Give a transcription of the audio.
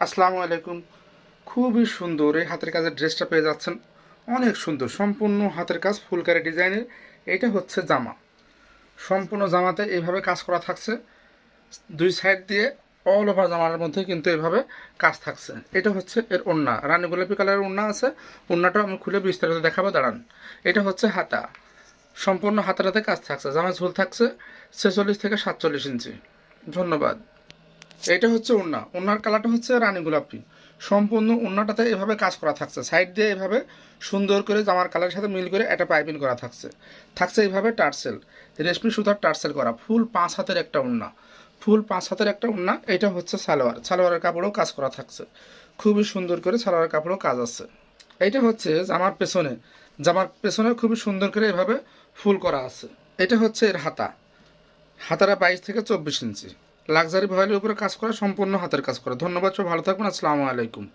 আসসালামু আলাইকুম। খুবই সুন্দর এই হাতের কাজের ড্রেসটা পেয়ে যাচ্ছেন। অনেক সুন্দর, সম্পূর্ণ হাতের কাজ, ফুলকারি ডিজাইনের। এটা হচ্ছে জামা। সম্পূর্ণ জামাতে এইভাবে কাজ করা থাকছে, দুই সাইড দিয়ে অল ওভার জামার মধ্যে কিন্তু এভাবে কাজ থাকছে। এটা হচ্ছে এর ওড়না, রানী গোলাপি কালারের ওড়না আছে। ওড়নাটাও আমি খুলে বিস্তারিত দেখাবো, দাঁড়ান। এটা হচ্ছে হাতা, সম্পূর্ণ হাতের হাতে কাজ থাকছে। জামা ঝুল থাকছে 46 থেকে 47 ইঞ্চি। ধন্যবাদ। এটা হচ্ছে ওড়না, ওড়নার কালারটা হচ্ছে রানী গোলাপি। সম্পূর্ণ ওড়নাটাতে এভাবে কাজ করা থাকছে, সাইড দিয়ে এভাবে সুন্দর করে জামার কালারের সাথে মিল করে একটা পাইপিং করা থাকছে। থাকছে এইভাবে টার্সেল, রেশমি সুতার টার্সেল করা। ফুল 5 হাতের একটা ওড়না, ফুল 5 হাতের একটা ওড়না। এটা হচ্ছে সালোয়ার, সালোয়ারের কাপড়েও কাজ করা থাকছে। খুবই সুন্দর করে সালোয়ারের কাপড়েও কাজ আছে। এটা হচ্ছে জামার পেছনে, জামার পেছনে খুবই সুন্দর করে এভাবে ফুল করা আছে। এটা হচ্ছে এর হাতা, হাতারা 22 থেকে 24 ইঞ্চি। লাক্সারি ভয়েলের উপরে কাজ করা, সম্পূর্ণ হাতের কাজ করা। ধন্যবাদ, সব ভালো থাকবেন। আসসালামু আলাইকুম।